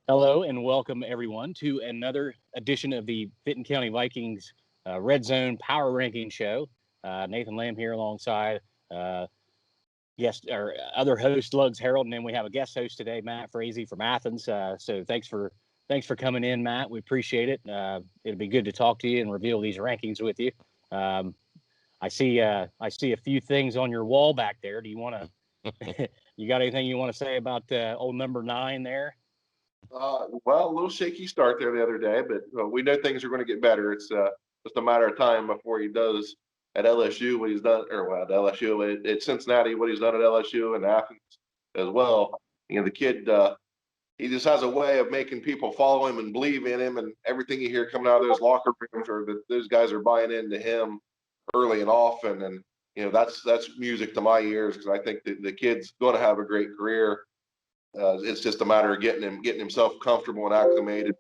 Hello and welcome everyone to another edition of the Fitton County Vikings Red Zone Power Ranking Show. Nathan Lamb here alongside uh, guest or other host Lugs Harold, and then we have a guest host today, Matt Frazee from Athens. So thanks for coming in, Matt. We appreciate it. It'll be good to talk to you and reveal these rankings with you. Um, I see a few things on your wall back there. Do you want to? You got anything you want to say about old number 9 there? Well, a little shaky start there the other day, but we know things are going to get better. It's just a matter of time before he does at LSU what he's done, or well, at LSU at Cincinnati what he's done at LSU and Athens as well. The kid, he just has a way of making people follow him and believe in him, and everything you hear coming out of those locker rooms or that those guys are buying into him early and often, and that's music to my ears because I think the kid's going to have a great career. It's just a matter of getting himself comfortable and acclimated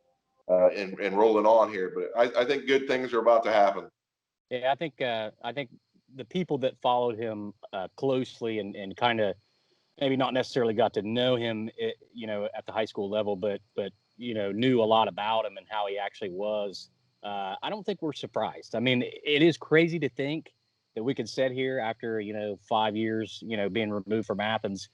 and rolling on here. But I think good things are about to happen. Yeah, I think the people that followed him closely and kind of maybe not necessarily got to know him, at the high school level, but knew a lot about him and how he actually was. I don't think we're surprised. I mean, it is crazy to think that we could sit here after 5 years, being removed from Athens,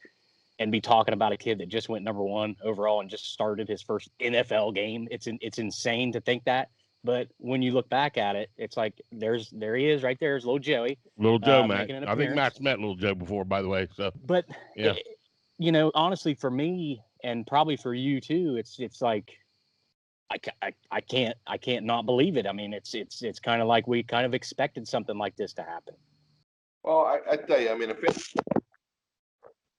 and be talking about a kid that just went number 1 overall and just started his first NFL game. It's insane to think that. But when you look back at it, it's like there he is right there, is little Joey, Little Joe, Matt. making an I think appearance. Matt's met Little Joe before, by the way. So, But yeah. honestly, for me and probably for you too, it's like I can't not believe it. I mean, it's kind of like we kind of expected something like this to happen. Well, I tell you, I mean, if it,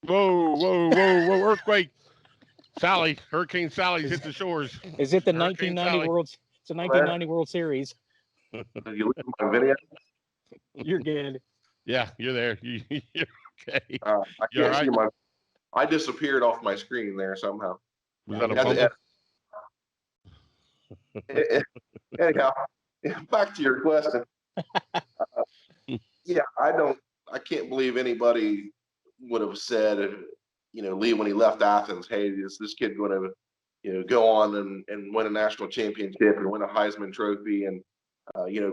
Whoa, whoa, whoa, whoa. Earthquake. Sally. Hurricane Sally's hit the shores. Is it the Hurricane 1990 Sally. World? It's a 1990 World Series. you look at my video, You're good. Yeah, you're there. You're okay. I You all can't see right? my. I disappeared off my screen there somehow. Was Yeah, that a you're Had good. fumble? anyhow, back to your question. Yeah, I can't believe anybody would have said, Lee, when he left Athens, hey, is this kid going to, go on and win a national championship and win a Heisman Trophy and,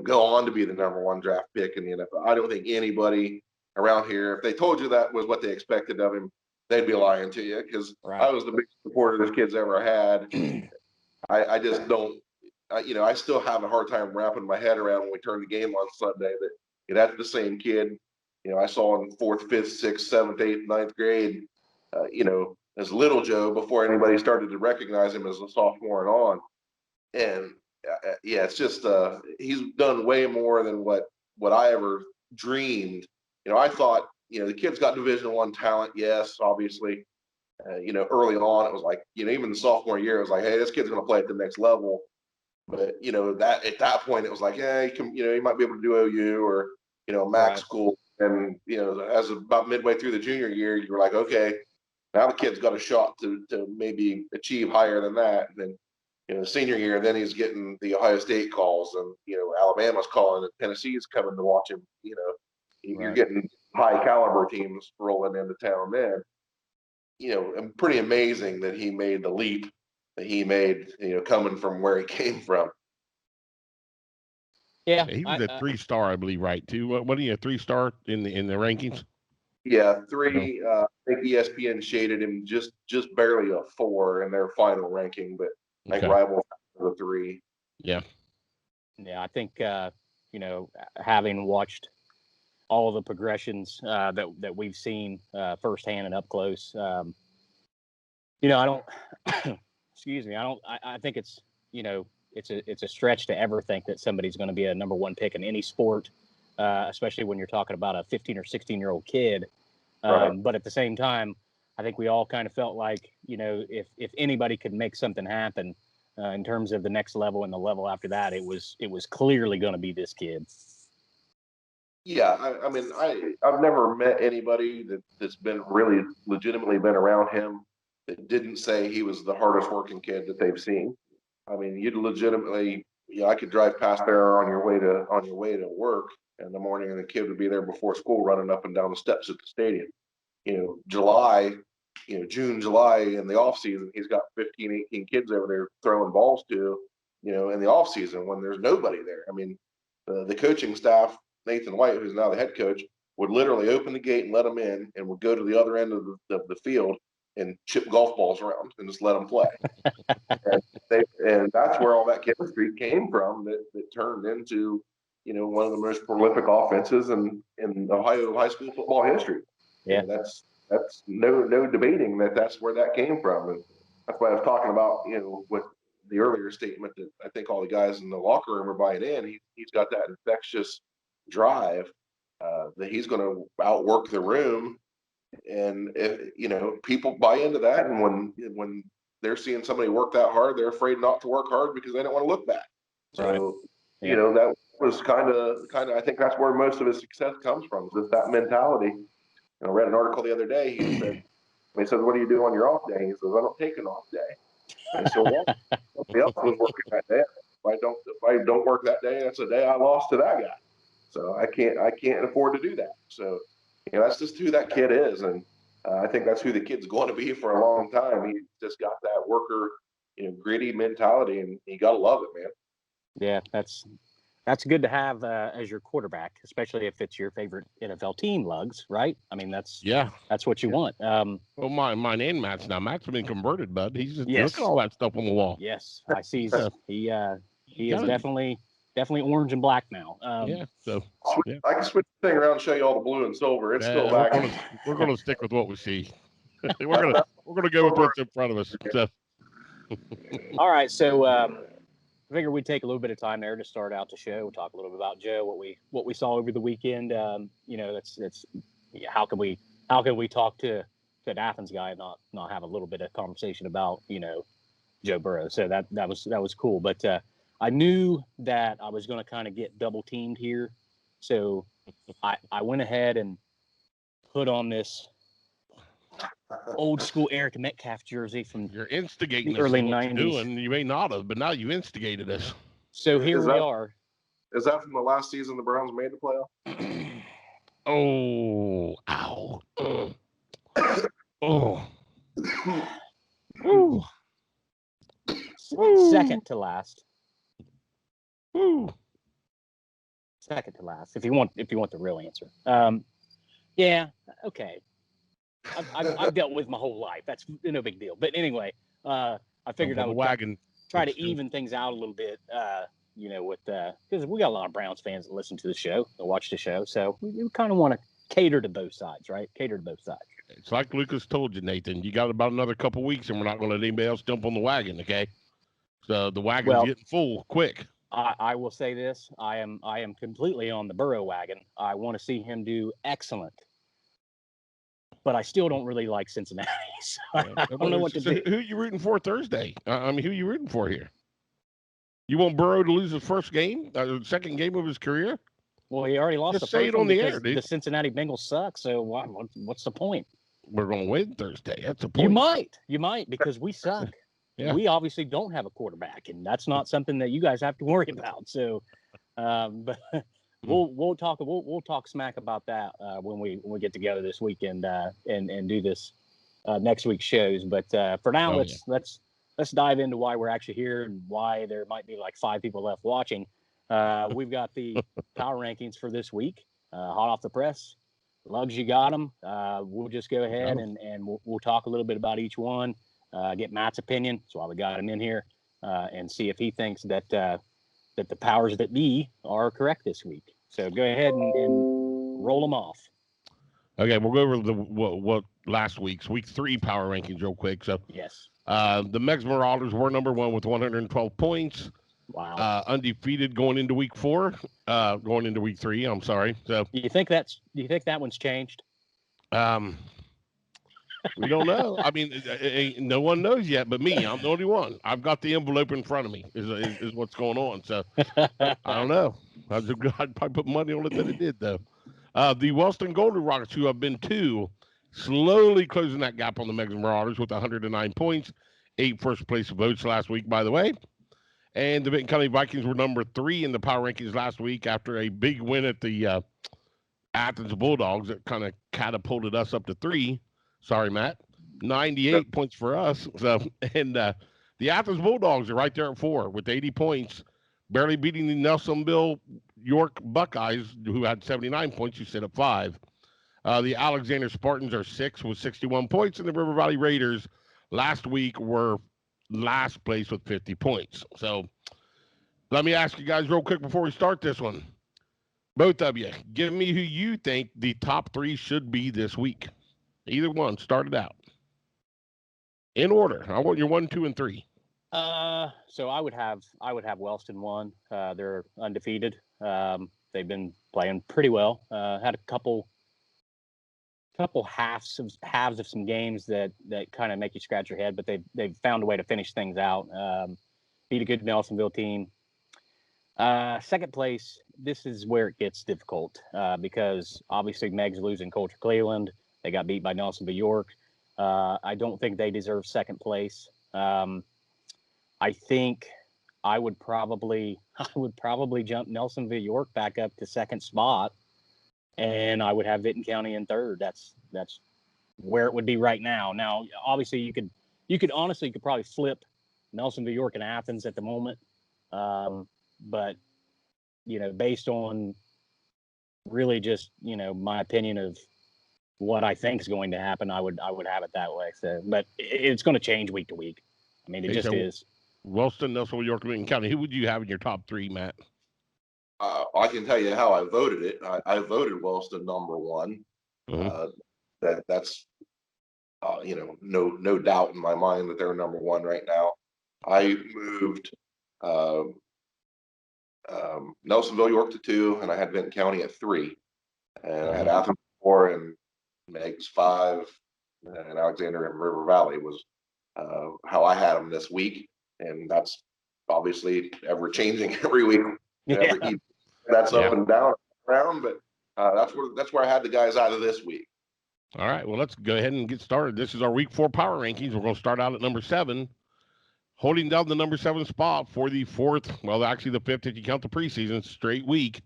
go on to be the number 1 draft pick in the NFL? I don't think anybody around here, if they told you that was what they expected of him, they'd be lying to you because Right. I was the biggest supporter this kid's ever had. I just don't, I still have a hard time wrapping my head around when we turn the game on Sunday that that's the same kid, I saw in 4th, 5th, 6th, 7th, 8th, 9th grade, as little Joe before anybody started to recognize him as a sophomore and on. And yeah, it's just he's done way more than what I ever dreamed. I thought the kid's got Division I talent, yes, obviously. Early on it was like even the sophomore year it was like, hey, this kid's going to play at the next level. But that at that point it was like, yeah, he might be able to do OU or MAC Right. school. And as about midway through the junior year, you were like, okay, now the kid's got a shot to maybe achieve higher than that. And then senior year, then he's getting the Ohio State calls, and Alabama's calling, and Tennessee's coming to watch him. You're Right. getting high caliber teams rolling into town then. And pretty amazing that he made the leap that he made, coming from where he came from. Yeah. He was I, a I 3-star, I believe, right? Too. What are you, a 3-star in the rankings? Yeah, No. 3. I think ESPN shaded him just barely a 4 in their final ranking, but I think Okay. Rival was a 3. Yeah. yeah. I think having watched all the progressions that we've seen firsthand and up close. I don't. Excuse me. I don't. I think it's it's a stretch to ever think that somebody's going to be a number 1 pick in any sport, especially when you're talking about a 15 or 16-year-old kid. Right. But at the same time, I think we all kind of felt like if anybody could make something happen in terms of the next level and the level after that, it was clearly going to be this kid. Yeah, I mean, I've never met anybody that's been really legitimately been around him that didn't say he was the hardest working kid that they've seen. I mean, you'd legitimately, I could drive past there on your way to work in the morning, and the kid would be there before school, running up and down the steps at the stadium. July, June, July in the off season, he's got 15, 18 kids over there throwing balls to, in the off season when there's nobody there. I mean, the coaching staff, Nathan White, who's now the head coach, would literally open the gate and let them in, and would go to the other end of the field and chip golf balls around and just let them play. and that's where all that chemistry came from that turned into, one of the most prolific offenses in Ohio high school football history. Yeah. That's no debating that's where that came from. And that's why I was talking about, with the earlier statement that I think all the guys in the locker room are buying in. He's got that infectious drive that he's going to outwork the room. And if, people buy into that, and when they're seeing somebody work that hard, they're afraid not to work hard because they don't want to look bad. So, right. That was kind of, I think that's where most of his success comes from, just that mentality. I read an article the other day. He said, "What do you do on your off day?" He says, "I don't take an off day." And so, well, somebody else was working that day. If I don't work that day, that's a day I lost to that guy. So I can't afford to do that. So, that's just who that kid is. And I think that's who the kid's going to be for a long time. He just got that worker, gritty mentality, and you got to love it, man. Yeah, that's good to have as your quarterback, especially if it's your favorite NFL team, Lugs, right? I mean, that's what you want. Well, mine and Matt's now. Matt's been converted, bud. He's just look at all that stuff on the wall. Yes, I see. He is definitely orange and black now. So I can switch the thing around and show you all the blue and silver. It's still back. We're gonna stick with what we see. we're gonna go with what's in front of us. So. All right, so I figured we'd take a little bit of time there to start out the show. We'll talk a little bit about Joe, what we saw over the weekend. How can we talk to an Athens guy and not have a little bit of conversation about Joe Burrow? So that was cool. But I knew that I was going to kind of get double teamed here, so I went ahead and put on this old school Eric Metcalf jersey from you're instigating the early us 90s. Doing. You may not have, but now you instigated us. So here we are. Is that from the last season the Browns made the playoff? Oh, ow. Oh. Woo. Second to last. Woo. Second to last. If you want the real answer. Yeah. Okay. I've dealt with my whole life. That's no big deal. But anyway, I figured I would try to even things out a little bit. Because we got a lot of Browns fans that listen to the show, that watch the show. So we kind of want to cater to both sides, right? Cater to both sides. It's like Lucas told you, Nathan. You got about another couple weeks, and we're not going to let anybody else jump on the wagon, okay? So the wagon's getting full quick. I will say this: I am completely on the Burrow wagon. I want to see him do excellent, but I still don't really like Cincinnati. So I don't know what to do. Who are you rooting for Thursday? Who are you rooting for here? You want Burrow to lose his first game, second game of his career? Well, he already lost Just the first on the because air, dude. The Cincinnati Bengals suck. So what's the point? We're going to win Thursday. That's the point. You might because we suck. Yeah. We obviously don't have a quarterback, and that's not something that you guys have to worry about. So, but we'll talk smack about that when we get together this weekend and do this next week's shows. But for now, let's dive into why we're actually here and why there might be like 5 people left watching. We've got the power rankings for this week, hot off the press. Lugs, you got them. We'll just go ahead and we'll talk a little bit about each one. Get Matt's opinion. That's why we got him in here, and see if he thinks that the powers that be are correct this week. So go ahead and roll them off. Okay, we'll go over what last week's week 3 power rankings real quick. So yes, the Megs Marauders were number 1 with 112 points. Wow, undefeated going into week 4, going into week 3. I'm sorry. So do you think that one's changed? We don't know. I mean, no one knows yet but me. I'm the only one. I've got the envelope in front of me is what's going on. So I don't know. I'd probably put money on it that it did, though. The Wellston Golden Rockets, who have been 2, slowly closing that gap on the Megs Marauders with 109 points. 8 first-place votes last week, by the way. And the Benton County Vikings were number 3 in the power rankings last week after a big win at the Athens Bulldogs that kind of catapulted us up to 3. Sorry, Matt. 98 points for us. So, and the Athens Bulldogs are right there at 4 with 80 points, barely beating the Nelsonville York Buckeyes, who had 79 points, who sit at 5. The Alexander Spartans are 6 with 61 points, and the River Valley Raiders last week were last place with 50 points. So let me ask you guys real quick before we start this one. Both of you, give me who you think the top 3 should be this week. Either one, start it out. In order. I want your 1, 2, and 3. So I would have Wellston 1. They're undefeated. They've been playing pretty well. Had a couple halves of some games that kind of make you scratch your head, but they've found a way to finish things out. Beat a good Nelsonville team. Second place, this is where it gets difficult because obviously Meg's losing Coulter Cleveland. They got beat by Nelsonville York. I don't think they deserve second place. I think I would probably jump Nelsonville York back up to second spot, and I would have Vinton County in third. That's where it would be right now. Now, obviously, you could probably flip Nelsonville York and Athens at the moment, but based on really just my opinion of what I think is going to happen, I would have it that way. So, but it's going to change week to week. I mean, it just is. Wellston, Nelsonville York, and Vinton County. Who would you have in your top 3, Matt? I can tell you how I voted it. I voted Wellston number 1. Mm-hmm. That's no doubt in my mind that they're number 1 right now. I moved Nelsonville York to 2, and I had Vinton County at 3, and I had Athens 4, and Meg's 5, and Alexander and River Valley was how I had them this week, and that's obviously ever changing every week. That's up and down around, but that's where I had the guys out of this week. All right, well, let's go ahead and get started. This is our week 4 power rankings. We're going to start out at number 7, holding down the number 7 spot for the 4th, well, actually the 5th if you count the preseason straight week.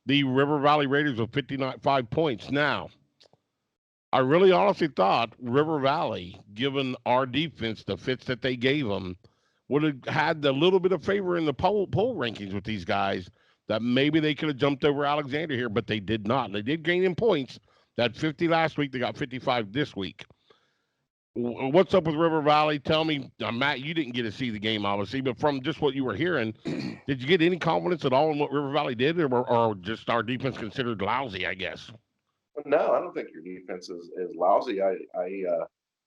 The River Valley Raiders with 55 points. Now, I really honestly thought River Valley, given our defense, the fits that they gave them, would have had a little bit of favor in the poll rankings with these guys, that maybe they could have jumped over Alexander here, but they did not. They did gain in points. That 50 last week, they got 55 this week. What's up with River Valley? Tell me, Matt, you didn't get to see the game, obviously, but from just what you were hearing, did you get any confidence at all in what River Valley did, or just our defense considered lousy, I guess? No, I don't think your defense is lousy. I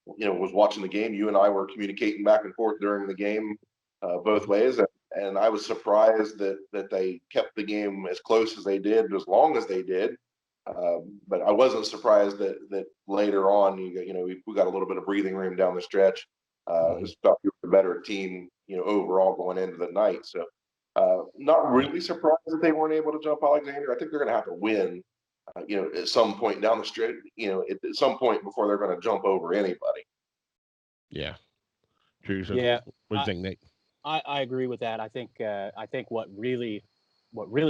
was watching the game. You and I were communicating back and forth during the game, both ways, and I was surprised that they kept the game as close as they did, as long as they did. But I wasn't surprised that later on, we got a little bit of breathing room down the stretch. It's about the better team, overall going into the night. So, not really surprised that they weren't able to jump Alexander. I think they're going to have to win. At some point down the stretch, at some point before they're going to jump over anybody. Yeah. True. So Yeah. What do you think, Nate? I agree with that. I think what really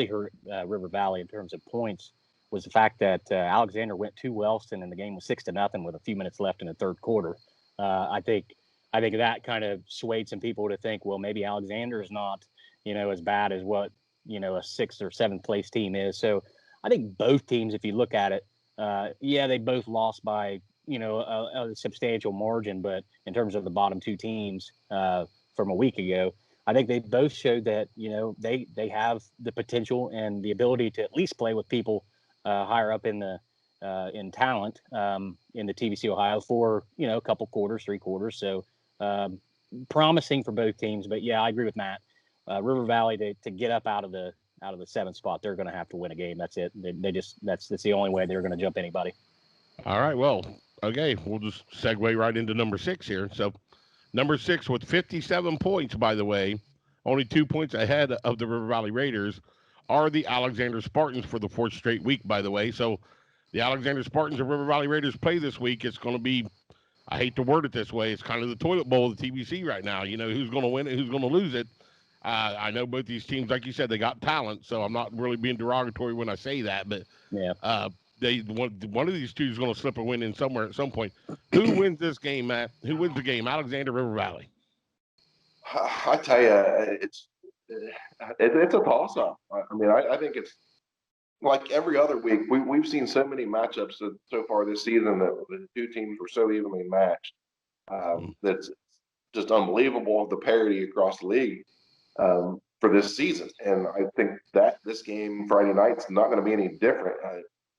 hurt River Valley in terms of points was the fact that Alexander went to Wellston and the game was 6-0 with a few minutes left in the third quarter. I think that kind of swayed some people to think, well, maybe Alexander is not, as bad as what, a 6th or 7th place team is. So I think both teams, if you look at it, they both lost by, a substantial margin. But in terms of the bottom 2 teams from a week ago, I think they both showed that, they have the potential and the ability to at least play with people higher up in the in talent in the TVC Ohio for, a couple quarters, 3 quarters. So promising for both teams. But yeah, I agree with Matt. River Valley to get up out of the 7th spot, they're going to have to win a game. That's it. That's the only way they're going to jump anybody. All right. Well, okay. We'll just segue right into number 6 here. So number 6 with 57 points, by the way, only 2 points ahead of the River Valley Raiders, are the Alexander Spartans for the 4th straight week, by the way. So the Alexander Spartans and River Valley Raiders play this week. It's going to be, I hate to word it this way, it's kind of the toilet bowl of the TVC right now. Who's going to win it, who's going to lose it. I know both these teams, like you said, they got talent, so I'm not really being derogatory when I say that. But yeah, one of these two is going to slip a win in somewhere at some point. Who wins this game, Matt? Who wins the game? Alexander, River Valley? I tell you, it's a toss up. I mean, I think it's like every other week. We've seen so many matchups so far this season that the two teams were so evenly matched. That's just unbelievable, the parity across the league for this season. And I think that this game Friday night's not going to be any different.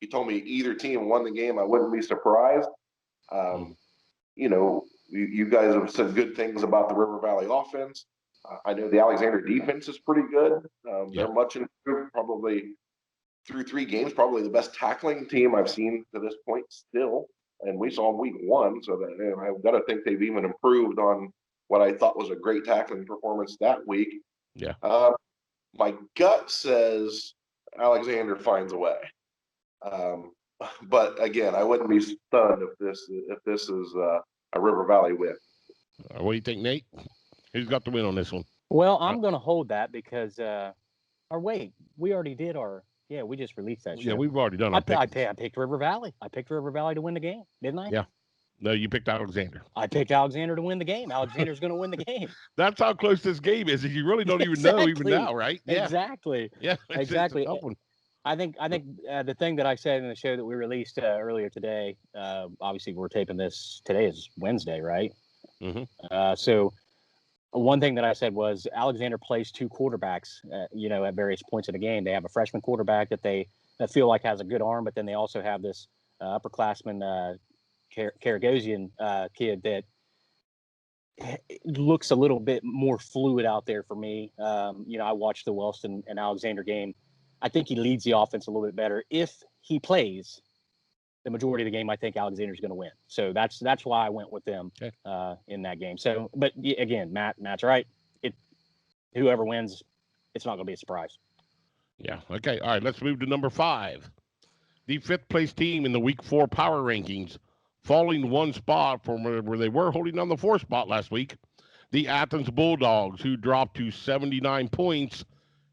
You told me either team won the game, I wouldn't be surprised. You know, you guys have said good things about the River Valley offense. I know the Alexander defense is pretty good. They're much improved, probably through 3 games, probably the best tackling team I've seen to this point still. And we saw week 1, so that I've got to think they've even improved on what I thought was a great tackling performance that week. Yeah. My gut says Alexander finds a way. But again, I wouldn't be stunned if this is a River Valley win. What do you think, Nate? Who's got the win on this one? Well, I'm going to hold that because, or wait, we already did we just released that show. Yeah, we've already done our I picked River Valley. I picked River Valley to win the game, didn't I? Yeah. No, you picked Alexander. I picked Alexander to win the game. Alexander's going to win the game. That's how close this game is. You really don't even know even now, right? Yeah. Exactly. Yeah. Exactly. I think the thing that I said in the show that we released earlier today, obviously we're taping this, today is Wednesday, right? Mm-hmm. So one thing that I said was Alexander plays 2 quarterbacks, at various points of the game. They have a freshman quarterback that feel like has a good arm, but then they also have this upperclassman Karagosian kid that looks a little bit more fluid out there for me. I watched the Wellston and Alexander game. I think he leads the offense a little bit better. If he plays the majority of the game, I think Alexander's going to win. So that's why I went with them in that game. So, but again, Matt's right. Whoever wins, it's not going to be a surprise. Yeah. Okay. All right. Let's move to number 5. The 5th place team in the Week 4 power rankings, falling 1 spot from where they were holding on the 4th spot last week. The Athens Bulldogs, who dropped to 79 points.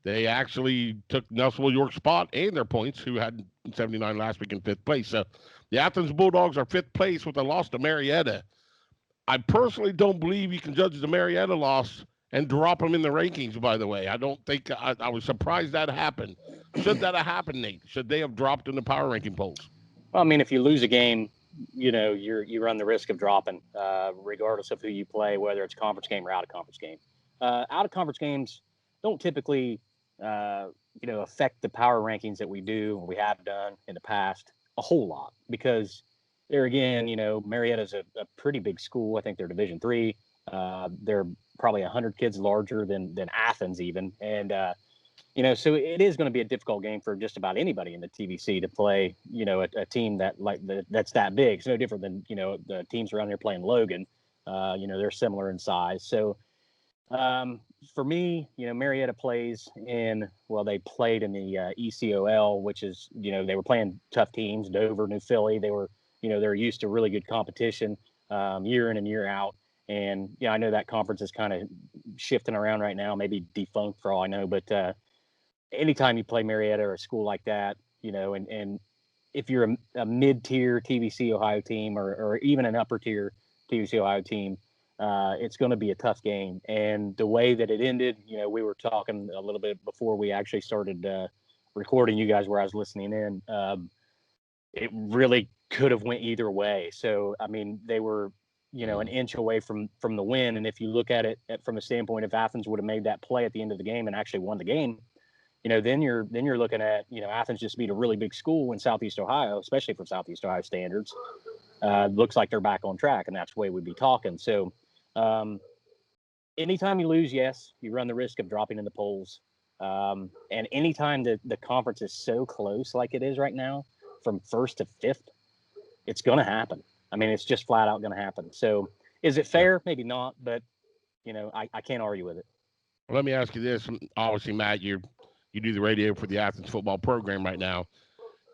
They actually took Nelsonville York's spot and their points, who had 79 last week in 5th place. So the Athens Bulldogs are 5th place with a loss to Marietta. I personally don't believe you can judge the Marietta loss and drop them in the rankings, by the way. I don't think I was surprised that happened. Should that have happened, Nate? Should they have dropped in the power ranking polls? Well, I mean, if you lose a game, you run the risk of dropping, regardless of who you play, whether it's conference game or out of conference game. Out of conference games don't typically affect the power rankings that we do or we have done in the past a whole lot, because there again, Marietta's a pretty big school. I think they're Division III. They're probably 100 kids larger than Athens even. And, so it is going to be a difficult game for just about anybody in the TVC to play, a team that's that big. It's no different than, the teams around here playing Logan. They're similar in size. So, for me, Marietta plays they played in the ECOL, which is, they were playing tough teams, Dover, New Philly. They were, they're used to really good competition year in and year out. And, I know that conference is kind of shifting around right now, maybe defunct for all I know. But anytime you play Marietta or a school like that, and if you're a mid-tier TVC Ohio team or even an upper-tier TVC Ohio team, it's going to be a tough game. And the way that it ended, we were talking a little bit before we actually started recording, you guys, where I was listening in. It really could have went either way. So, I mean, they were, an inch away from the win. And if you look at it from a standpoint, if Athens would have made that play at the end of the game and actually won the game, then you're looking at, Athens just beat a really big school in Southeast Ohio, especially for Southeast Ohio standards. Looks like they're back on track, and that's the way we'd be talking. So, anytime you lose, yes, you run the risk of dropping in the polls. And anytime the conference is so close like it is right now, from 1st to 5th, it's going to happen. I mean, it's just flat out going to happen. So is it fair? Maybe not, but, I can't argue with it. Well, let me ask you this. Obviously, Matt, you do the radio for the Athens football program right now.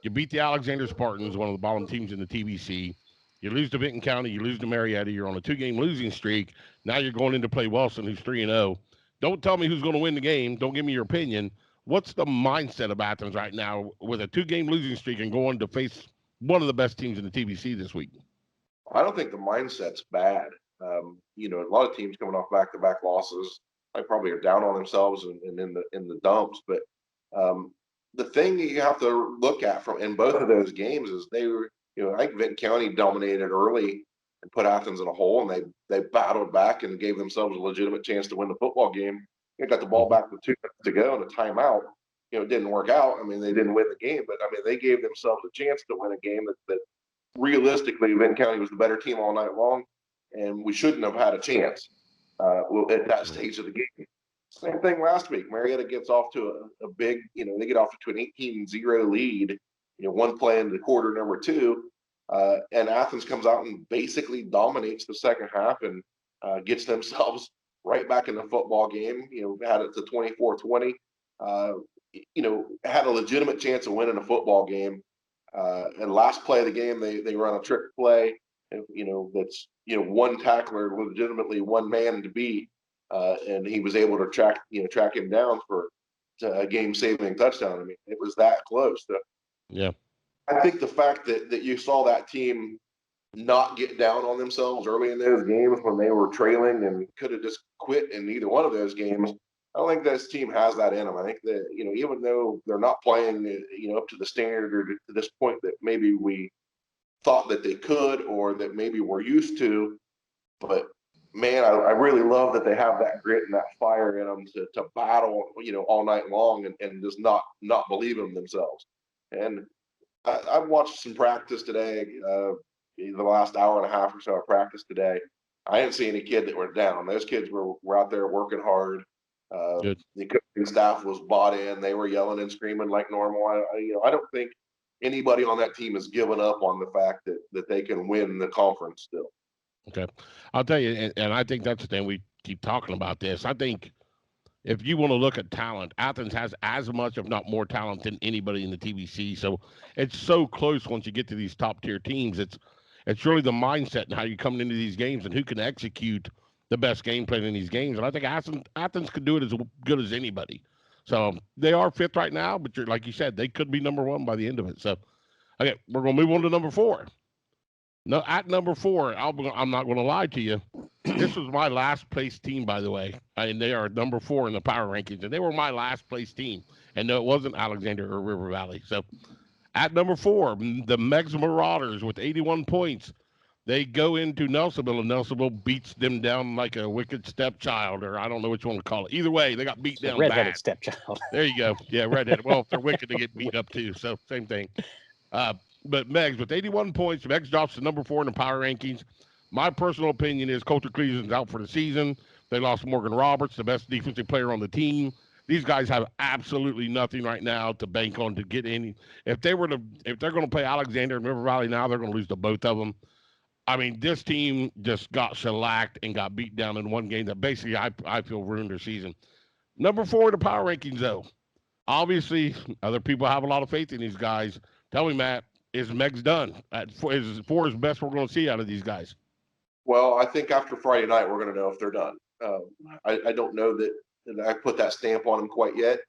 You beat the Alexander Spartans, one of the bottom teams in the TVC. You lose to Benton County, you lose to Marietta. You're on a 2-game losing streak. Now you're going in to play Wellston, who's 3-0. Don't tell me who's going to win the game. Don't give me your opinion. What's the mindset of Athens right now with a 2-game losing streak and going to face one of the best teams in the TVC this week? I don't think the mindset's bad. A lot of teams coming off back-to-back losses, they probably are down on themselves and in the dumps. But the thing that you have to look at from in both of those games is they were, I think Vinton County dominated early and put Athens in a hole, and they battled back and gave themselves a legitimate chance to win the football game. They got the ball back with 2 minutes to go and a timeout. It didn't work out. I mean, they didn't win the game, but I mean, they gave themselves a chance to win a game that realistically, Vinton County was the better team all night long, and we shouldn't have had a chance at that stage of the game. Same thing last week. Marietta gets off to a big, they get off to an 18-0 lead, one play into quarter number 2, and Athens comes out and basically dominates the second half and gets themselves right back in the football game. Had it to 24-20. Had a legitimate chance of winning a football game. And last play of the game, they run a trick play, that's one tackler, legitimately one man to beat, and he was able to track him down for a game-saving touchdown. I mean, it was that close. Yeah, I think the fact that you saw that team not get down on themselves early in those games when they were trailing and could have just quit in either one of those games. I don't think this team has that in them. I think that, even though they're not playing, up to the standard or to this point that maybe we thought that they could or that maybe we're used to, but man, I really love that they have that grit and that fire in them to battle, all night long and just not believe in themselves. And I've watched some practice today, the last hour and a half or so of practice today. I didn't see any kid that were down. Those kids were out there working hard. good. The coaching staff was bought in. They were yelling and screaming like normal. I don't think anybody on that team has given up on the fact that they can win the conference still. Okay. I'll tell you, and I think that's the thing. We keep talking about this. I think if you want to look at talent, Athens has as much, if not more talent than anybody in the TVC. So it's so close once you get to these top tier teams. It's really the mindset and how you come into these games and who can execute the best game plan in these games. And I think Athens could do it as good as anybody. So they are 5th right now, but like you said, they could be number 1 by the end of it. So, okay, we're going to move on to number 4. No, at number 4, I'm not going to lie to you. This was my last place team, by the way. And they are number 4 in the power rankings. And they were my last place team. And no, it wasn't Alexander or River Valley. So at number 4, the Megs Marauders with 81 points. They go into Nelsonville, and Nelsonville beats them down like a wicked stepchild, or I don't know what you want to call it. Either way, they got beat down Redheaded bad. stepchild. There you go. Yeah, redheaded. Well, if they're wicked, they get beat up too. So same thing. But Megs with 81 points, Megs drops to number 4 in the power rankings. My personal opinion is Coulter Cleveland's out for the season. They lost Morgan Roberts, the best defensive player on the team. These guys have absolutely nothing right now to bank on to get any. If they're going to play Alexander and River Valley now, they're going to lose to both of them. I mean, this team just got shellacked and got beat down in one game that basically I feel ruined their season. Number 4 in the power rankings, though. Obviously, other people have a lot of faith in these guys. Tell me, Matt, is Megs done? Is 4 is best we're going to see out of these guys? Well, I think after Friday night, we're going to know if they're done. I don't know that I put that stamp on them quite yet.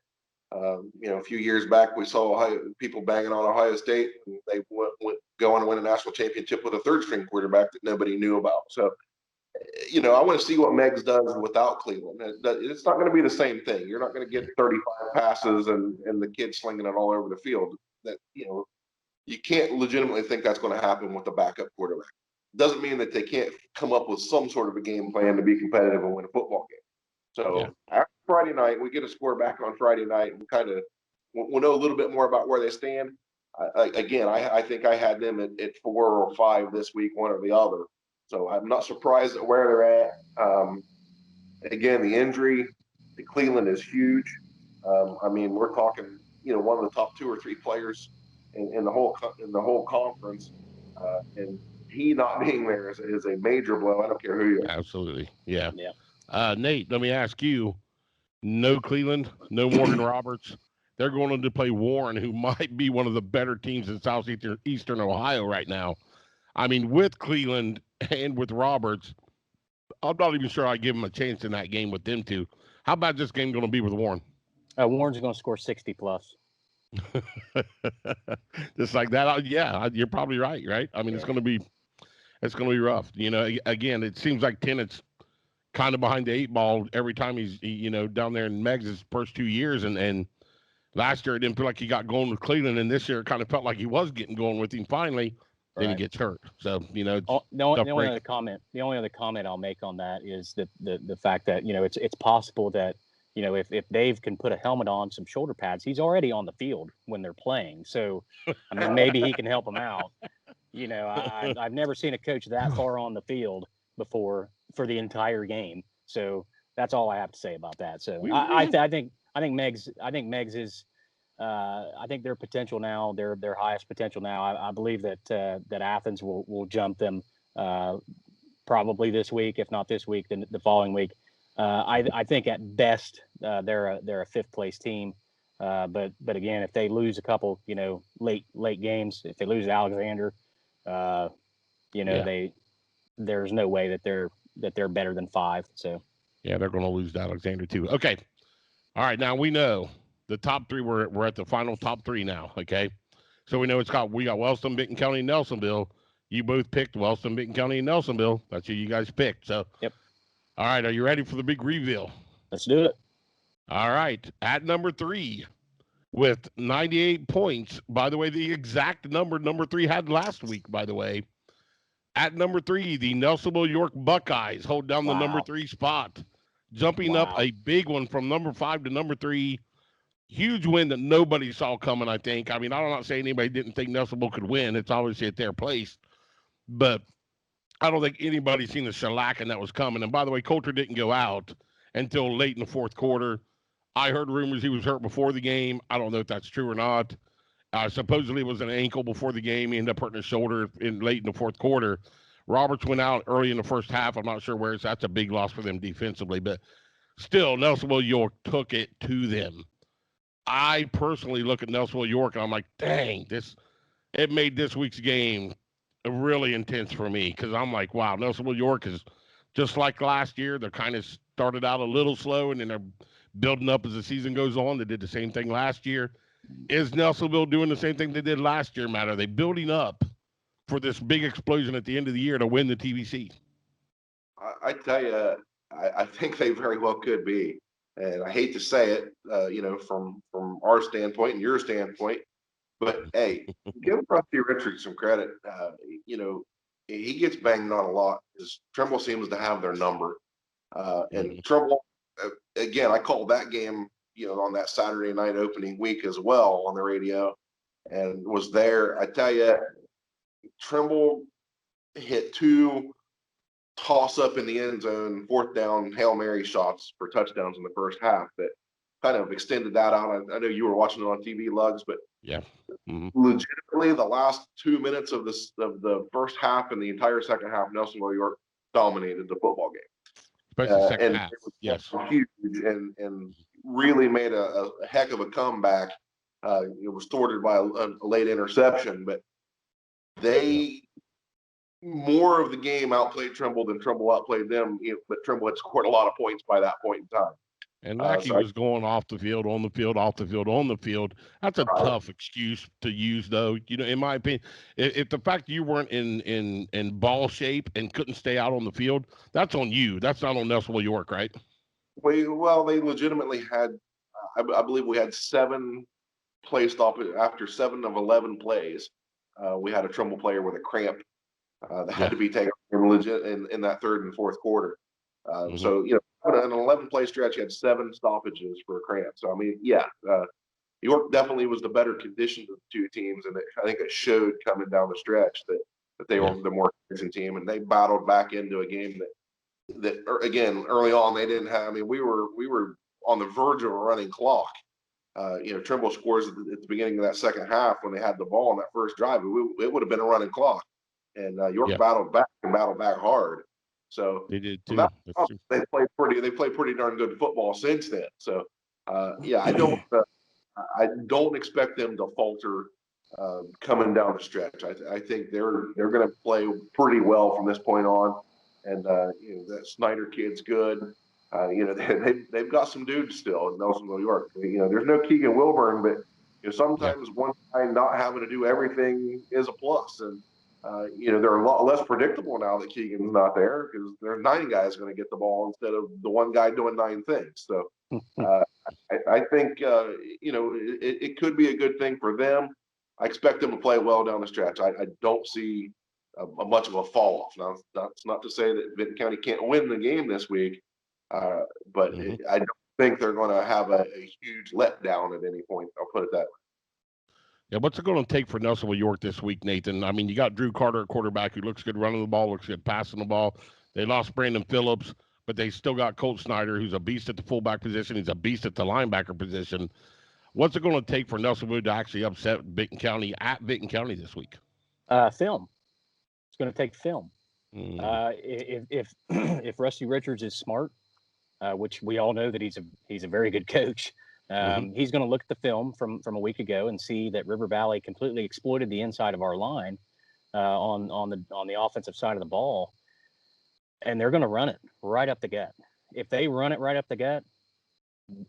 A few years back, we saw people banging on Ohio State, and they went go on to win a national championship with a third-string quarterback that nobody knew about. So, I want to see what Megs does without Cleveland. It's not going to be the same thing. You're not going to get 35 passes and the kid slinging it all over the field. That you can't legitimately think that's going to happen with a backup quarterback. Doesn't mean that they can't come up with some sort of a game plan to be competitive and win a football game. So after Friday night, we get a score back on Friday night. We'll know a little bit more about where they stand. I think I had them at 4 or 5 this week, one or the other. So I'm not surprised at where they're at. Again, the injury to Cleveland is huge. We're talking, one of the top 2 or 3 players in the whole conference, and he not being there is a major blow. I don't care who you are. Absolutely, yeah. Nate, let me ask you. No Cleveland, no Morgan Roberts. They're going to play Warren, who might be one of the better teams in southeastern Ohio right now. I mean, with Cleveland and with Roberts, I'm not even sure I give them a chance in that game with them two. How bad is this game going to be with Warren? Warren's going to score 60 plus. Just like that. Yeah, you're probably right. Right. I mean, Yeah. it's going to be rough. Again, it seems like Tennett's kind of behind the eight ball every time he's down there in Megs' first 2 years, and last year it didn't feel like he got going with Cleveland, and this year it kind of felt like he was getting going with him finally. Then he Right. gets hurt. So it's The only tough break. other comment I'll make on that is that the fact that it's possible that if Dave can put a helmet on, some shoulder pads, he's already on the field when they're playing. So I mean, maybe he can help them out. I've never seen a coach that far on the field before for the entire game. So that's all I have to say about that. So I think Megs is. I think their potential now, their highest potential now. I believe that Athens will jump them probably this week, if not this week, then the following week. I think at best they're a fifth place team. But again, if they lose a couple, late games, if they lose to Alexander, there's no way that they're better than 5. So yeah, they're going to lose to Alexander too. Okay, all right. Now we know the top 3. We're at the final top 3 now. Okay, so we know we got Wellston, Benton County, and Nelsonville. You both picked Wellston, Benton County, and Nelsonville. That's who you guys picked. So yep. All right, are you ready for the big reveal? Let's do it. All right, at number 3 with 98 points. By the way, the exact number 3 had last week, by the way. At number 3, the Nelsonville York Buckeyes hold down the number 3 spot, jumping up a big one from number 5 to number 3. Huge win that nobody saw coming, I think. I mean, I'm not saying anybody didn't think Nelsonville could win. It's obviously at their place. But I don't think anybody seen the shellacking that was coming. And by the way, Coulter didn't go out until late in the fourth quarter. I heard rumors he was hurt before the game. I don't know if that's true or not. Supposedly it was an ankle before the game. He ended up hurting his shoulder late in the fourth quarter. Roberts went out early in the first half. I'm not sure where it's. That's a big loss for them defensively. But still, Nelsonville York took it to them. I personally look at Nelsonville York and I'm like, dang, it made this week's game really intense for me because I'm like, wow, Nelsonville York is just like last year. They're kind of started out a little slow and then they're building up as the season goes on. They did the same thing last year. Is Nelsonville doing the same thing they did last year, Matt? Are they building up for this big explosion at the end of the year to win the TVC? I tell you, I think they very well could be. And I hate to say it, from our standpoint and your standpoint, but hey, give Rusty Richards some credit. He gets banged on a lot because Trimble seems to have their number. And Trimble, again, I called that game, on that Saturday night opening week as well on the radio and was there. I tell you, Trimble hit 2 toss up in the end zone, 4th down Hail Mary shots for touchdowns in the first half that kind of extended that out. I know you were watching it on TV, Lugs, but yeah, legitimately the last 2 minutes of the first half and the entire second half, Nelsonville York dominated the football game. Especially second half. It was yes, huge and really made a heck of a comeback. It was thwarted by a late interception, but they more of the game outplayed Trimble than Trimble outplayed them. But Trimble had scored a lot of points by that point in time. And Lackey was going off the field, on the field, off the field, on the field. That's a tough excuse to use, though. In my opinion, if the fact you weren't in ball shape and couldn't stay out on the field, that's on you. That's not on Nelsonville York, right? Well, they legitimately had. I believe we had 7 play stop after 7 of 11 plays. We had a Trimble player with a cramp that had to be taken legit in that third and fourth quarter. So, an 11 play stretch, you had 7 stoppages for a cramp. So, I mean, York definitely was the better conditioned of the 2 teams. And I think it showed coming down the stretch that they were the more conditioned team. And they battled back into a game that again, early on, they didn't have. I mean, we were on the verge of a running clock. Trimble scores at the beginning of that second half when they had the ball on that first drive. It would have been a running clock. And York battled back hard. So they did too. They played pretty darn good football since then. So I don't expect them to falter coming down the stretch. I think they're going to play pretty well from this point on. And that Snyder kid's good. They've got some dudes still in Nelsonville, New York. There's no Keegan Wilburn, but sometimes one guy not having to do everything is a plus. And they're a lot less predictable now that Keegan's not there, because there are 9 guys going to get the ball instead of the one guy doing 9 things. So I think it could be a good thing for them. I expect them to play well down the stretch. I don't see a much of a fall off. Now, that's not to say that Vinton County can't win the game this week, but I don't think they're going to have a huge letdown at any point. I'll put it that way. Yeah, what's it going to take for Nelsonville York this week, Nathan? I mean, you got Drew Carter at quarterback, who looks good running the ball, looks good passing the ball. They lost Brandon Phillips, but they still got Colt Snyder, who's a beast at the fullback position. He's a beast at the linebacker position. What's it going to take for Nelsonville to actually upset Vinton County at Vinton County this week? Film. It's going to take film. If if Rusty Richards is smart, which we all know that he's a very good coach, he's going to look at the film from a week ago and see that River Valley completely exploited the inside of our line on the offensive side of the ball, and they're going to run it right up the gut. If they run it right up the gut,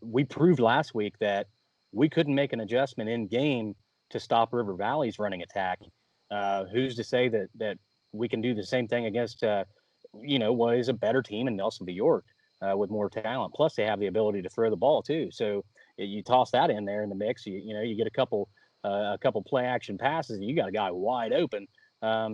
we proved last week that we couldn't make an adjustment in game to stop River Valley's running attack. Who's to say that we can do the same thing against what is a better team in Nelsonville York with more talent? Plus, they have the ability to throw the ball too. So you toss that in there in the mix. You get a couple play action passes, and you got a guy wide open.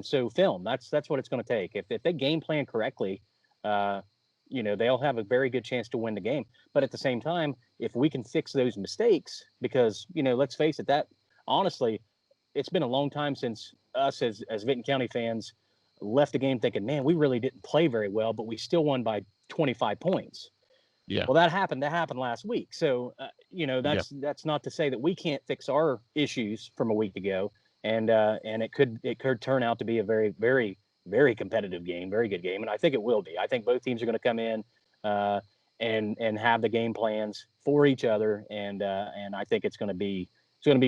So film. That's what it's going to take. If they game plan correctly, they'll have a very good chance to win the game. But at the same time, if we can fix those mistakes, because let's face it, that honestly, it's been a long time since us as Vinton County fans left the game thinking, man, we really didn't play very well, but we still won by 25 points. Yeah. Well, that happened last week. So, that's not to say that we can't fix our issues from a week ago. And it could turn out to be a very, very, very competitive game, very good game. And I think it will be. I think both teams are going to come in and have the game plans for each other. And I think it's going to be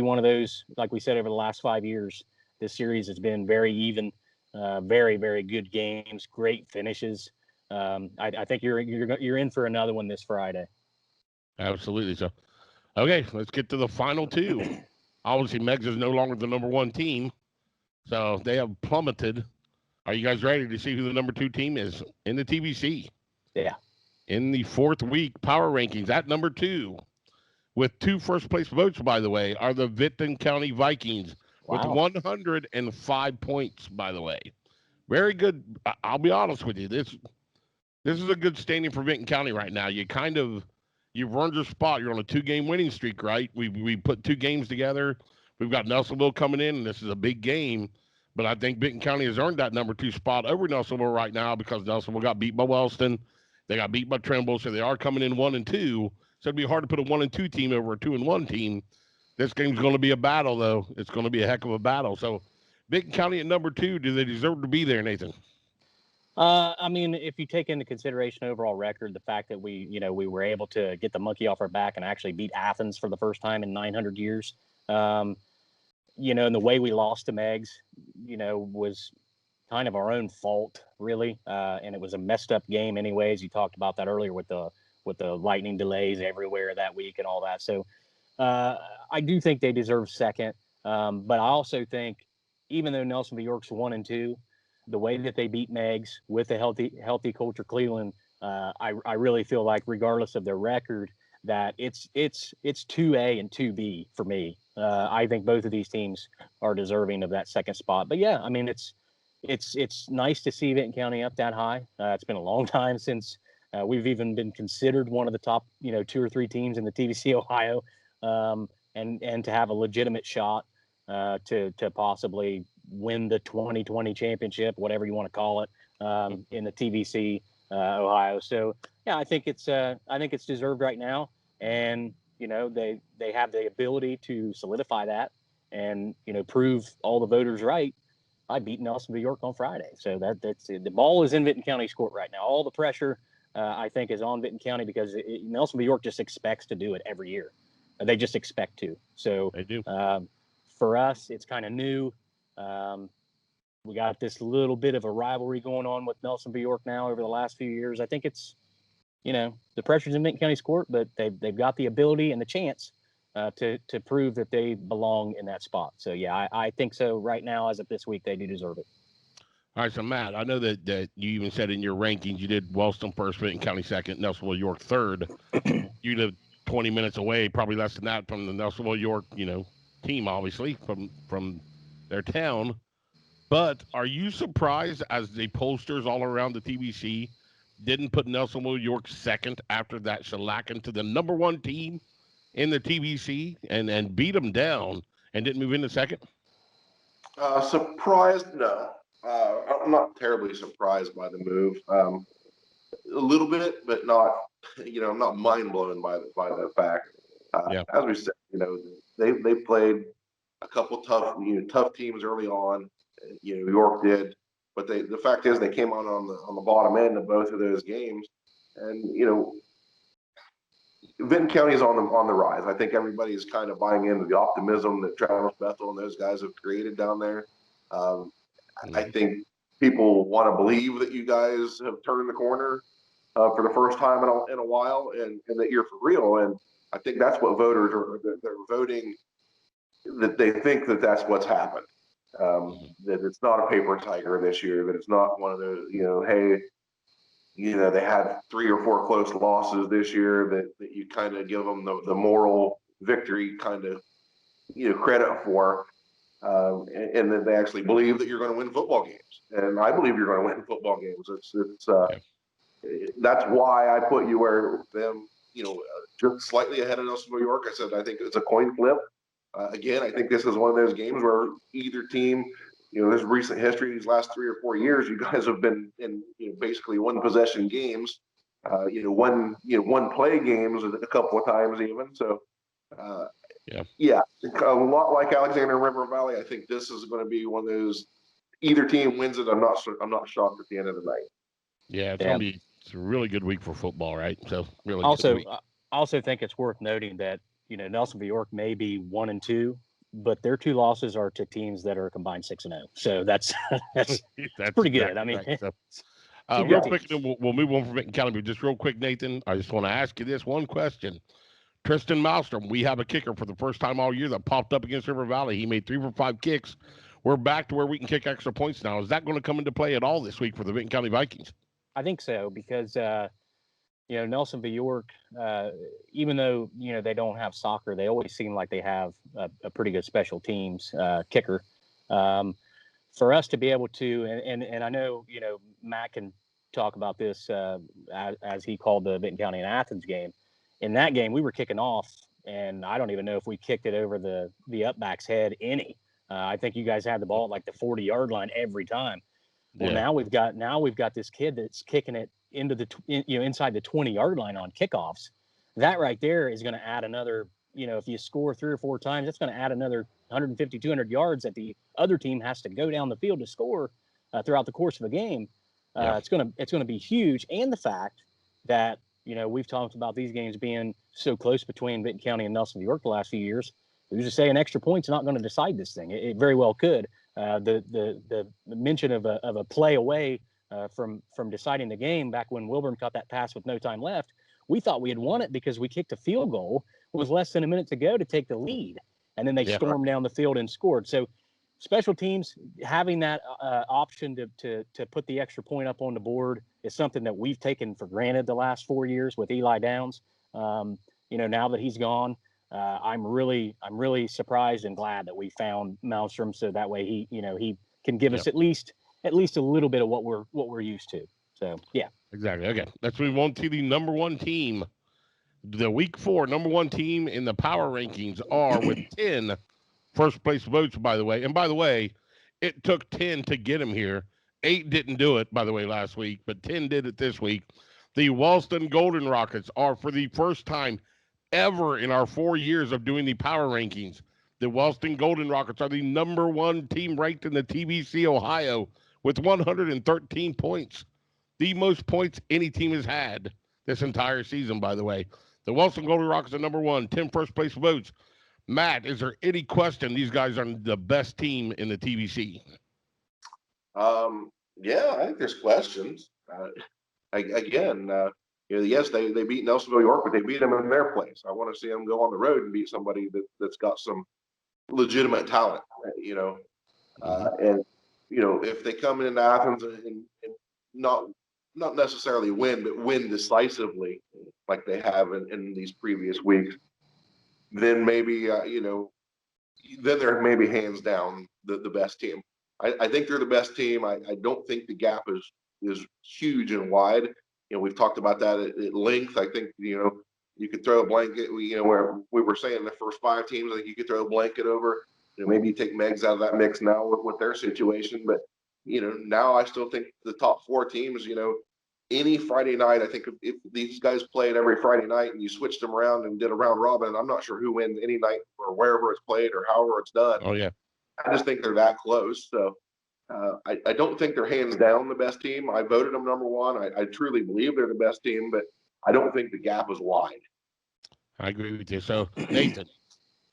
one of those, like we said, over the last 5 years, this series has been very even, very, very good games, great finishes. I think you're in for another one this Friday. Absolutely. So, okay, let's get to the final 2. Obviously, Megs is no longer the number 1 team, so they have plummeted. Are you guys ready to see who the number 2 team is in the TVC? Yeah. In the 4th week power rankings, at number 2, with 2 first-place votes, by the way, are the Vinton County Vikings with 105 points, by the way. Very good. I'll be honest with you. This is a good standing for Vinton County right now. You've earned your spot. You're on a 2-game winning streak, right? We put 2 games together. We've got Nelsonville coming in, and this is a big game. But I think Vinton County has earned that number 2 spot over Nelsonville right now, because Nelsonville got beat by Wellston. They got beat by Trimble, so they are coming in 1 and 2. So it'd be hard to put a 1 and 2 team over a 2 and 1 team. This game's going to be a battle, though. It's going to be a heck of a battle. So Vinton County at number 2, do they deserve to be there, Nathan? I mean, if you take into consideration overall record, the fact that we were able to get the monkey off our back and actually beat Athens for the first time in 900 years, and the way we lost to Megs, was kind of our own fault, really. And it was a messed up game anyways. You talked about that earlier with the lightning delays everywhere that week and all that. So I do think they deserve second. But I also think, even though Nelsonville York's 1 and 2, the way that they beat Megs with a healthy Coulter Cleveland, I really feel like, regardless of their record, that it's 2A and 2B for me. I think both of these teams are deserving of that second spot. But yeah, I mean, it's nice to see Vinton County up that high. It's been a long time since we've even been considered one of the top 2 or 3 teams in the TVC Ohio, and to have a legitimate shot to possibly win the 2020 championship, whatever you want to call it, in the TVC Ohio. So yeah, I think it's deserved right now, and they have the ability to solidify that and prove all the voters right by beating Nelsonville York on Friday. So that's the ball is in Vinton County's court right now. All the pressure I think is on Vinton County, because Nelsonville York just expects to do it every year. They just expect to. So they do. For us, it's kind of new. We got this little bit of a rivalry going on with Nelsonville York now over the last few years. I think it's the pressure's in Benton County's court, but they've got the ability and the chance to prove that they belong in that spot. So yeah, I think so. Right now, as of this week, they do deserve it. All right, so Matt, I know that you even said in your rankings you did Wellston first, Benton County second, Nelsonville York third. You live 20 minutes away, probably less than that, from the Nelsonville York, team, obviously from their town. But are you surprised, as the pollsters all around the TVC didn't put Nelsonville York second after that shellacking to the number one team in the TVC and beat them down and didn't move into second? Surprised? No. I'm not terribly surprised by the move. A little bit, but not. I'm not mind blown by the fact. Yeah. As we said, they played a couple tough teams early on. York did, but the fact is they came on the bottom end of both of those games, and Vinton County is on the rise. I think everybody is kind of buying into the optimism that Travis Bethel and those guys have created down there. I think people want to believe that you guys have turned the corner for the first time in a while, and that you're for real. And I think that's what voters are. They're voting, that they think that that's what's happened. That it's not a paper tiger this year. That it's not one of those. Hey, they had 3 or 4 close losses this year. That you kind of give them the moral victory kind of credit for. And then they actually believe that you're going to win football games, and I believe you're going to win football games. That's why I put you where them, just slightly ahead of Nelsonville York. I said I think it's a coin flip. Again, I think this is one of those games where either team, there's recent history. These last 3 or 4 years, you guys have been in basically one possession games, one play games a couple of times even. So. Yeah, a lot like Alexander River Valley. I think this is going to be one of those. Either team wins it. I'm not shocked at the end of the night. Yeah, it's a really good week for football, right? So really. I also think it's worth noting that Nelsonville York may be 1-2, but their 2 losses are to teams that are combined 6-0. So that's pretty good. I mean, right. So, real quick, we'll move on from Benton County. But just real quick, Nathan, I just want to ask you this one question. Tristan Malstrom, we have a kicker for the first time all year that popped up against River Valley. He made 3 for 5 kicks. We're back to where we can kick extra points now. Is that going to come into play at all this week for the Benton County Vikings? I think so, because Nelsonville York, even though they don't have soccer, they always seem like they have a pretty good special teams kicker. For us to be able to, and I know Matt can talk about this as he called the Benton County and Athens game. In that game, we were kicking off, and I don't even know if we kicked it over the upback's head any. I think you guys had the ball at like the 40-yard line every time. Well, now we've got this kid that's kicking it into the inside the 20-yard line on kickoffs. That right there is going to add another. If you score 3 or 4 times, that's going to add another 150, 200 yards that the other team has to go down the field to score throughout the course of a game. It's going to be huge, and the fact that we've talked about these games being so close between Benton County and Nelsonville York the last few years. Who's to say an extra point's not going to decide this thing? It very well could. The mention of a play away from deciding the game back when Wilburn caught that pass with no time left, we thought we had won it because we kicked a field goal with less than a minute to go to take the lead, and then they stormed down the field and scored. So special teams having that option to put the extra point up on the board is something that we've taken for granted the last 4 years with Eli Downs. Now that he's gone, I'm really surprised and glad that we found Malmstrom, so that way he can give us at least a little bit of what we're used to. So yeah, exactly. Okay, let's move on to the number 1 team. The week 4 number 1 team in the power rankings are with 10 first place votes, by the way. And by the way, it took 10 to get him here. 8 didn't do it, by the way, last week, but 10 did it this week. The Wellston Golden Rockets are, for the first time ever in our 4 years of doing the power rankings, the Wellston Golden Rockets are the number 1 team ranked in the TVC Ohio with 113 points. The most points any team has had this entire season, by the way. The Wellston Golden Rockets are number 1, 10 first place votes. Matt, is there any question these guys are the best team in the TVC? Yeah, I think there's questions. Yes, they beat Nelsonville York, but they beat them in their place. I want to see them go on the road and beat somebody that's got some legitimate talent. And if they come into Athens and not necessarily win, but win decisively like they have in these previous weeks, then maybe then they're maybe hands down the best team. I think they're the best team. I don't think the gap is huge and wide. We've talked about that at length. I think you could throw a blanket. Where we were saying the first 5 teams, I think you could throw a blanket over. Maybe you take Megs out of that mix now with their situation, but now I still think the top 4 teams. Any Friday night, I think if these guys played every Friday night and you switched them around and did a round robin, I'm not sure who wins any night or wherever it's played or however it's done. Oh yeah, I just think they're that close. So I don't think they're hands down the best team. I voted them number 1. I truly believe they're the best team, but I don't think the gap is wide. I agree with you. So Nathan,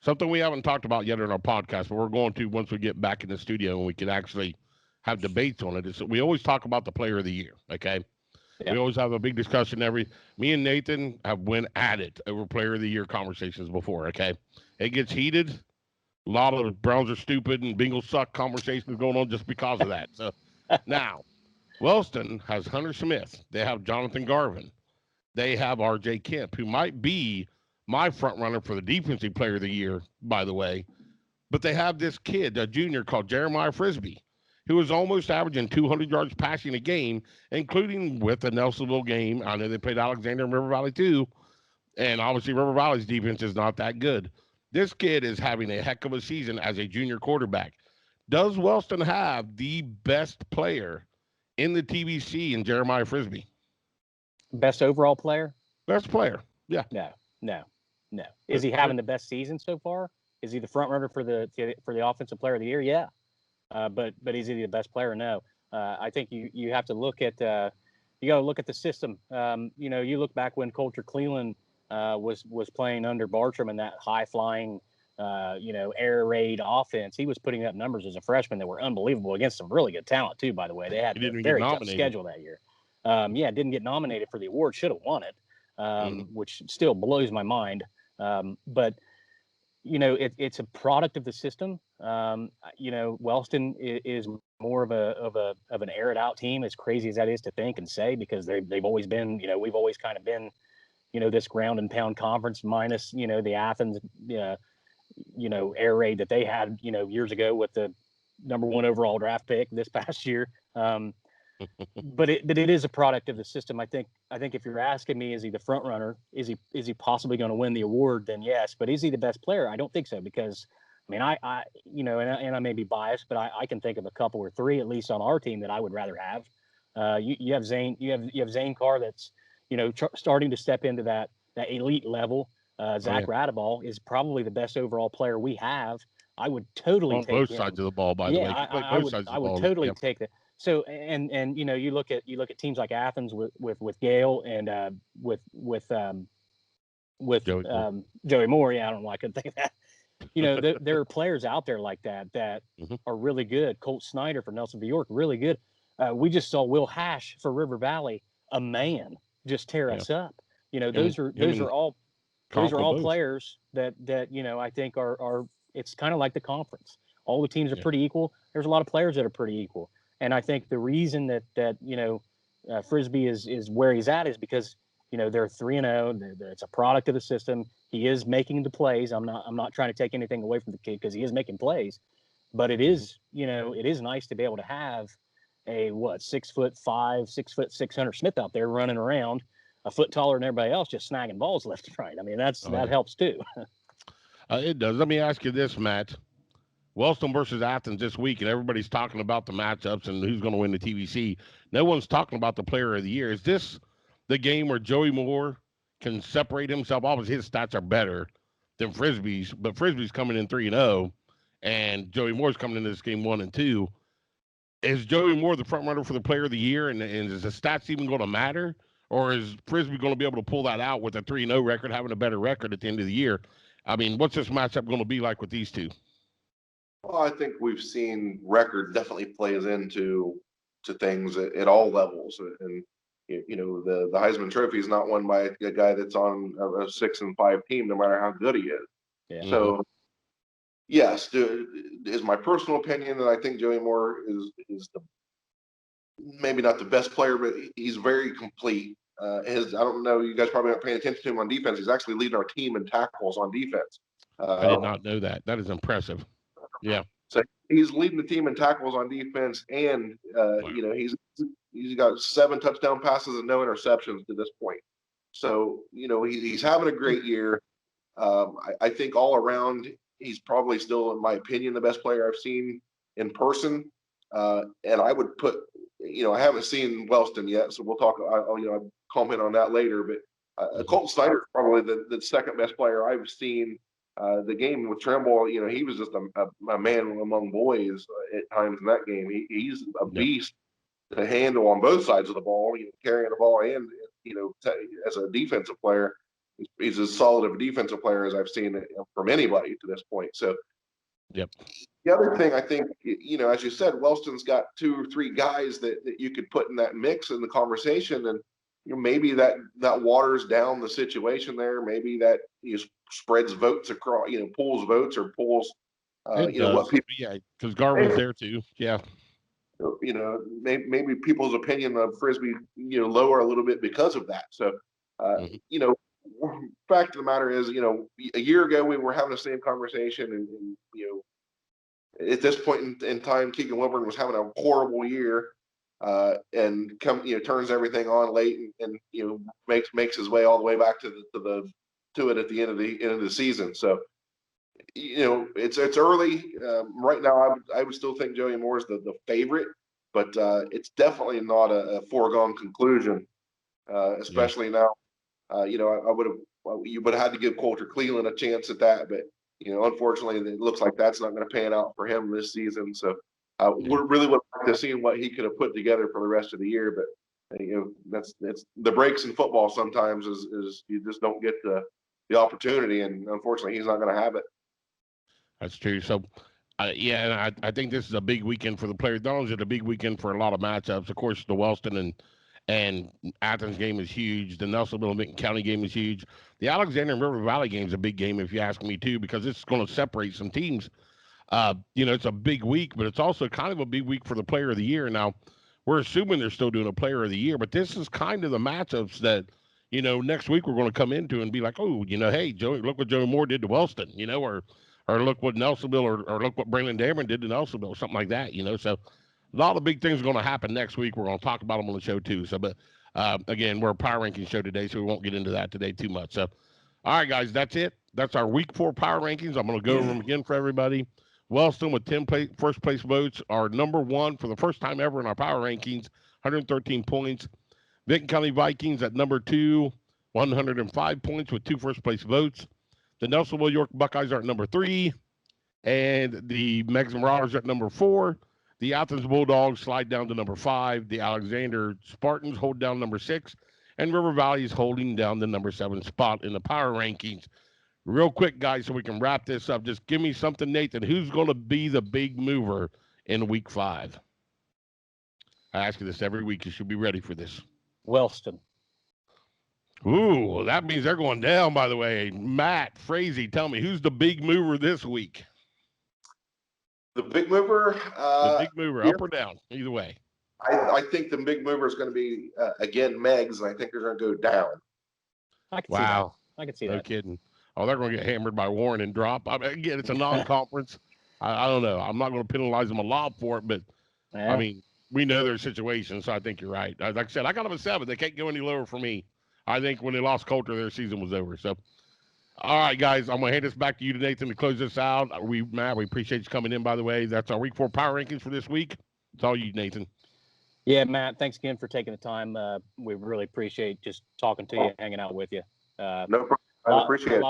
something we haven't talked about yet in our podcast, but we're going to once we get back in the studio and we can actually have debates on it. Is we always talk about the player of the year. Okay. Yeah. We always have a big discussion. Me and Nathan have went at it over player of the year conversations before. Okay. It gets heated. A lot of the Browns are stupid and Bengals suck conversations going on just because of that. So now Wellston has Hunter Smith. They have Jonathan Garvin. They have RJ Kemp, who might be my front runner for the defensive player of the year, by the way. But they have this kid, a junior called Jeremiah Frisbee, who is almost averaging 200 yards passing a game, including with the Nelsonville game. I know they played Alexander and River Valley too, and obviously River Valley's defense is not that good. This kid is having a heck of a season as a junior quarterback. Does Wellston have the best player in the TVC in Jeremiah Frisbee? Best overall player? Best player, yeah. No. Is he having the best season so far? Is he the front runner for the offensive player of the year? Yeah. But is he the best player? No. I think you have to look at you got to look at the system. You look back when Coulter Cleveland was playing under Bartram in that high flying air raid offense. He was putting up numbers as a freshman that were unbelievable against some really good talent too. By the way, they had a very tough schedule that year. Didn't get nominated for the award. Should have won it, which still blows my mind. But it's a product of the system. Wellston is more of an air it out team, as crazy as that is to think and say, because they've always been, we've always kind of been, this ground and pound conference minus, the Athens, air raid that they had, years ago with the number 1 overall draft pick this past year. But it is a product of the system. I think if you're asking me, is he the front runner? Is he possibly going to win the award? Then yes. But is he the best player? I don't think so, because I mean, and I may be biased, but I can think of a couple or 3 at least on our team that I would rather have. You have Zane. You have Zane Carr that's starting to step into that elite level. Zach Radeball is probably the best overall player we have. I would totally take both him. sides of the ball. By the way, I would totally take that. So and you look at teams like Athens with Gale and with Joey Moore. Yeah, I don't know why I couldn't think of that. There are players out there like that are really good. Colt Snyder for Nelsonville York, really good. We just saw Will Hash for River Valley, a man, just tear us up. Those are all players that I think are it's kind of like the conference. All the teams are pretty equal. There's a lot of players that are pretty equal. And I think the reason that Frisbee is where he's at is because they're 3-0. It's a product of the system. He is making the plays. I'm not trying to take anything away from the kid, because he is making plays. But it is nice to be able to have a 6'5", 6'6" Hunter Smith out there running around, a foot taller than everybody else, just snagging balls left and right. I mean, that helps too. It does. Let me ask you this, Matt. Wellston versus Athens this week, and everybody's talking about the matchups and who's going to win the TVC. No one's talking about the player of the year. Is this the game where Joey Moore can separate himself? Obviously, his stats are better than Frisbee's, but Frisbee's coming in 3-0, and Joey Moore's coming into this game 1-2. Is Joey Moore the front runner for the player of the year, and is the stats even going to matter? Or is Frisbee going to be able to pull that out with a 3-0 record, having a better record at the end of the year? I mean, what's this matchup going to be like with these two? Well, I think we've seen record definitely plays into things at all levels. And, the Heisman Trophy is not won by a guy that's on a 6-5 team, no matter how good he is. Yeah. So, yes, is my personal opinion that I think Joey Moore is maybe not the best player, but he's very complete. I don't know, you guys probably aren't paying attention to him on defense. He's actually leading our team in tackles on defense. I did not know that. That is impressive. Yeah. So he's leading the team in tackles on defense, and Wow. he's got 7 touchdown passes and no interceptions to this point. So he's having a great year. I think all around he's probably still, in my opinion, the best player I've seen in person. And I would put, I haven't seen Wellston yet, so we'll talk. I'll comment on that later. But Colton Snyder is probably the second best player I've seen. The game with Tremble, he was just a man among boys at times in that game. He's a Yep. beast to handle on both sides of the ball, carrying the ball and as a defensive player. He's as solid of a defensive player as I've seen from anybody to this point. So, Yep. The other thing I think, as you said, Wellston's got 2 or 3 guys that you could put in that mix in the conversation, and maybe that waters down the situation there. Maybe that spreads votes across, pulls votes or pulls, It does. what people. Yeah, because Garvin's there too. Yeah. Maybe people's opinion of Frisbee, lower a little bit because of that. So, fact of the matter is, a year ago we were having the same conversation, and at this point in time, Keegan Wilburn was having a horrible year, and turns everything on late, and makes his way all the way back to it at the end of the season. So, it's early. Right now, I would still think Joey Moore is the favorite, but it's definitely not a foregone conclusion, especially now. You would have had to give Coulter Cleveland a chance at that, but unfortunately, it looks like that's not going to pan out for him this season. So, we really would like to see what he could have put together for the rest of the year. But that's the breaks in football. Sometimes is you just don't get the opportunity, and unfortunately, he's not going to have it. That's true. So, and I think this is a big weekend for the players. Not only is it a big weekend for a lot of matchups, of course, the Wellston and Athens game is huge. The Nelsonville and Benton County game is huge. The Alexander and River Valley game is a big game, if you ask me, too, because it's going to separate some teams. It's a big week, but it's also kind of a big week for the player of the year. Now, we're assuming they're still doing a player of the year, but this is kind of the matchups that, next week we're going to come into and be like, oh, hey, Joey, look what Joey Moore did to Wellston, or look what Nelsonville or look what Brandon Dameron did to Nelsonville, something like that, So a lot of big things are going to happen next week. We're going to talk about them on the show too. So, but again, we're a power ranking show today, so we won't get into that today too much. So, all right, guys, that's it. That's our week 4 power rankings. I'm going to go over them again for everybody. Wellston with 10 first place votes are number 1 for the first time ever in our power rankings, 113 points. Benton County Vikings at number 2, 105 points with 2 first place votes. The Nelsonville York Buckeyes are at number 3, and the Megs Marauders are at number 4. The Athens Bulldogs slide down to number 5. The Alexander Spartans hold down number 6. And River Valley is holding down the number 7 spot in the power rankings. Real quick, guys, so we can wrap this up. Just give me something, Nathan. Who's going to be the big mover in week 5? I ask you this every week. You should be ready for this. Wellston. Ooh, that means they're going down, by the way. Matt, Frazee, tell me, who's the big mover this week? The big mover? Up or down, either way. I think the big mover is going to be, again, Megs, and I think they're going to go down. I can see that. I can see that. No kidding. Oh, they're going to get hammered by Warren and drop. I mean, again, it's a non-conference. I don't know. I'm not going to penalize them a lot for it, but, I mean, we know their situation, so I think you're right. Like I said, I got them at 7. They can't go any lower for me. I think when they lost Coulter, their season was over. So, all right, guys, I'm going to hand this back to you, Nathan, to close this out. Matt, we appreciate you coming in, by the way. That's our week 4 power rankings for this week. It's all you, Nathan. Yeah, Matt, thanks again for taking the time. We really appreciate just talking to you and hanging out with you. No problem. I appreciate it. A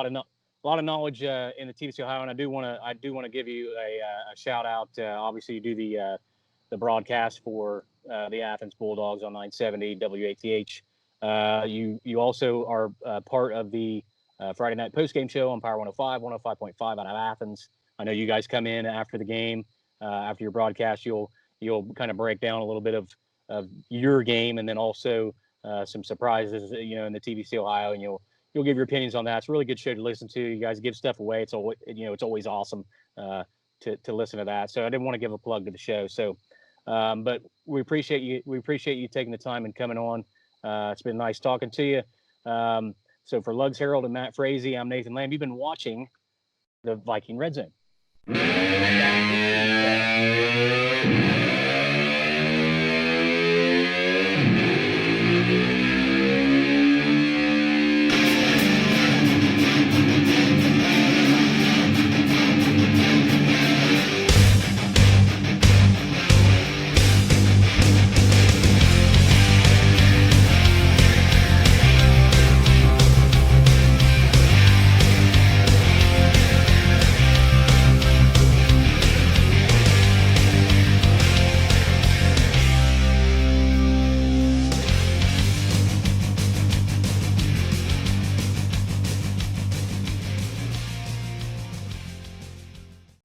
lot of knowledge in the TVC Ohio, and I do want to give you a shout out. Obviously, you do the broadcast for the Athens Bulldogs on 970 WATH. You also are part of the Friday night postgame show on Power 105, 105.5 out of Athens. I know you guys come in after the game, after your broadcast. You'll kind of break down a little bit of your game, and then also some surprises, in the TVC Ohio, and you'll give your opinions on that. It's a really good show to listen to. You guys give stuff away. It's always, it's always awesome to listen to that. So I didn't want to give a plug to the show. So, but we appreciate you. We appreciate you taking the time and coming on. It's been nice talking to you. So for Lugs Herald and Matt Frazee, I'm Nathan Lamb. You've been watching the Viking Red Zone.